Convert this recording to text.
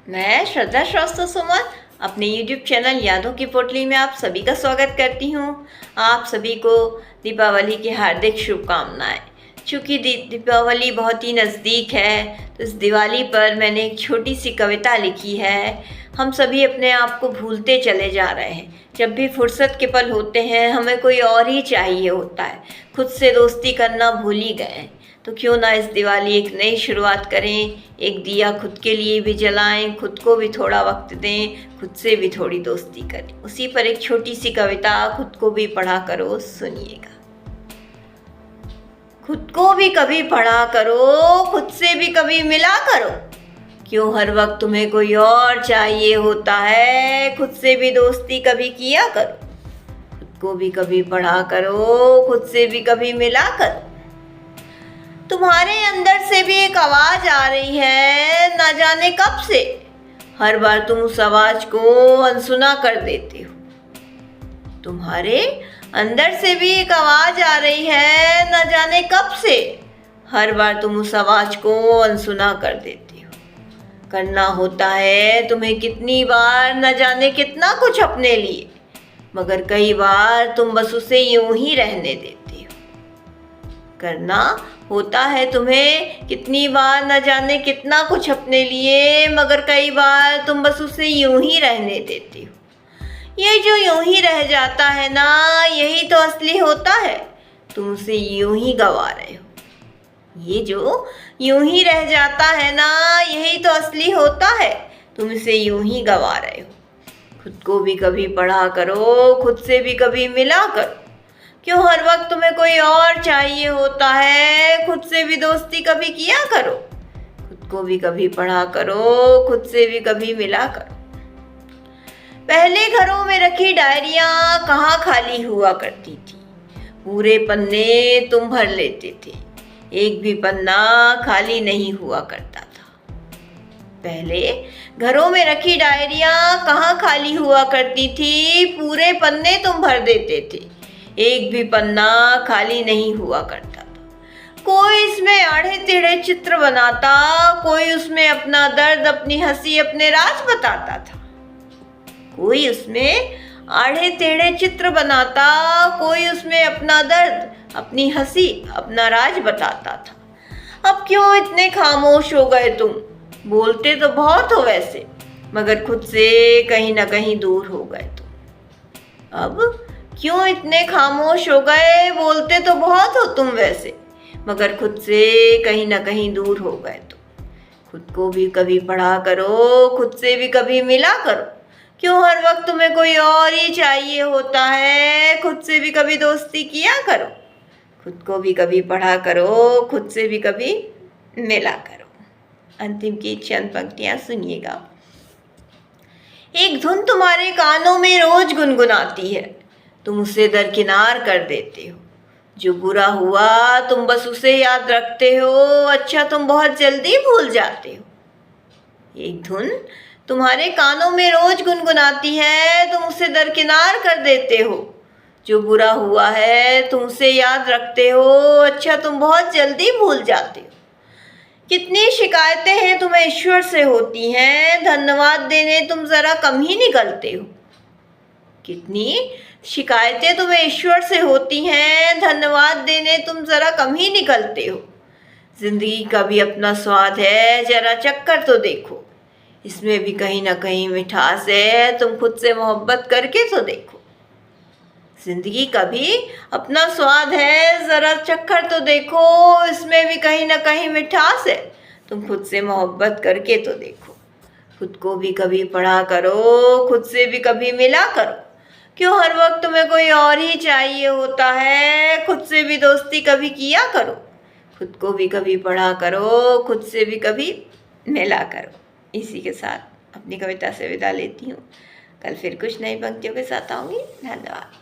मैं श्रद्धा श्रीवास्तव सुमन अपने YouTube channel यादों की पोटली में आप सभी का स्वागत करती हूँ। आप सभी को दीपावली की हार्दिक शुभकामनाएं। चूँकि दीपावली बहुत ही नज़दीक है, तो इस दिवाली पर मैंने एक छोटी सी कविता लिखी है। हम सभी अपने आप को भूलते चले जा रहे हैं। जब भी फुर्सत के पल होते हैं, हमें कोई और ही चाहिए होता है। खुद से दोस्ती करना भूल ही गए हैं। तो क्यों ना इस दिवाली एक नई शुरुआत करें, एक दिया खुद के लिए भी जलाएं, खुद को भी थोड़ा वक्त दें, खुद से भी थोड़ी दोस्ती करें। उसी पर एक छोटी सी कविता खुद को भी पढ़ा करो, सुनिएगा। खुद को भी कभी पढ़ा करो, खुद से भी कभी मिला करो। क्यों हर वक्त तुम्हें कोई और चाहिए होता है, खुद से भी दोस्ती कभी किया करो। खुद को भी कभी पढ़ा करो, खुद से भी कभी मिला करो। तुम्हारे अंदर से भी एक आवाज आ रही है, ना जाने कब से। हर बार तुम उस आवाज को अनसुना कर देते हो। तुम्हारे अंदर से भी एक आवाज आ रही है, ना जाने कब से। हर बार तुम उस आवाज को अनसुना कर देते हो। करना होता है तुम्हें कितनी बार, न जाने कितना कुछ अपने लिए, मगर कई बार तुम बस उसे यूं ही रहने देते हो। करना होता है तुम्हें कितनी बार, न जाने कितना कुछ अपने लिए, मगर कई बार तुम बस उसे यूं ही रहने देते हो। ये जो यूं ही रह जाता है ना, यही तो असली होता है। तुम उसे यूं ही गवा रहे हो। ये जो यूं ही रह जाता है ना, यही तो असली होता है। तुम इसे यूं ही गवा रहे हो। खुद को भी कभी पढ़ा करो, खुद से भी कभी मिला करो। क्यों हर वक्त तुम्हें कोई और चाहिए होता है, खुद से भी दोस्ती कभी किया करो। खुद को भी कभी पढ़ा करो, खुद से भी कभी मिला करो। पहले घरों में रखी डायरियां कहाँ खाली हुआ करती थी। पूरे पन्ने तुम भर लेते थे, एक भी पन्ना खाली नहीं हुआ करता था। पहले घरों में रखी डायरियां कहाँ खाली हुआ करती थी। पूरे पन्ने तुम भर देते थे, एक भी पन्ना खाली नहीं हुआ करता था। कोई इसमें आड़े टेढ़े चित्र बनाता, कोई उसमें अपना दर्द, अपनी हंसी, अपने राज बताता था। कोई उसमें आड़े टेढ़े चित्र बनाता, कोई उसमें अपना दर्द, अपनी हंसी, अपना राज बताता था। अब क्यों इतने खामोश हो गए तुम? बोलते तो बहुत हो वैसे, मगर खुद से कहीं ना कहीं दूर हो गए तुम। अब क्यों इतने खामोश हो गए? बोलते तो बहुत हो तुम वैसे, मगर खुद से कहीं ना कहीं दूर हो गए तुम। खुद को भी कभी पढ़ा करो, खुद से भी कभी मिला करो। क्यों हर वक्त तुम्हें कोई और ही चाहिए होता है, खुद से भी कभी दोस्ती किया करो। खुद को भी कभी पढ़ा करो, खुद से भी कभी मिला करो। अंतिम की चंद पंक्तियां सुनिएगा। एक धुन तुम्हारे कानों में रोज गुनगुनाती है, तुम उसे दरकिनार कर देते हो। जो बुरा हुआ तुम बस उसे याद रखते हो, अच्छा तुम बहुत जल्दी भूल जाते हो। एक धुन तुम्हारे कानों में रोज गुनगुनाती है, तुम उसे दरकिनार कर देते हो। जो बुरा हुआ है तुम उसे याद रखते हो, अच्छा तुम बहुत जल्दी भूल जाते हो। कितनी शिकायतें हैं तुम्हें ईश्वर से होती हैं, धन्यवाद देने तुम जरा कम ही निकलते हो। कितनी शिकायतें तुम्हें ईश्वर से होती हैं, धन्यवाद देने तुम जरा कम ही निकलते हो। जिंदगी का भी अपना स्वाद है, जरा चक्कर तो देखो। इसमें भी कहीं ना कहीं मिठास है, तुम खुद से मोहब्बत करके तो देखो। जिंदगी का भी अपना स्वाद है, जरा चक्कर तो देखो। इसमें भी कहीं ना कहीं मिठास है, तुम खुद से मोहब्बत करके तो देखो। खुद को भी कभी पढ़ा करो, खुद से भी कभी मिला करो। क्यों हर वक्त तुम्हें कोई और ही चाहिए होता है, खुद से भी दोस्ती कभी किया करो। खुद को भी कभी पढ़ा करो, खुद से भी कभी मिला करो। इसी के साथ अपनी कविता से विदा लेती हूँ। कल फिर कुछ नई पंक्तियों के साथ आऊँगी। धन्यवाद।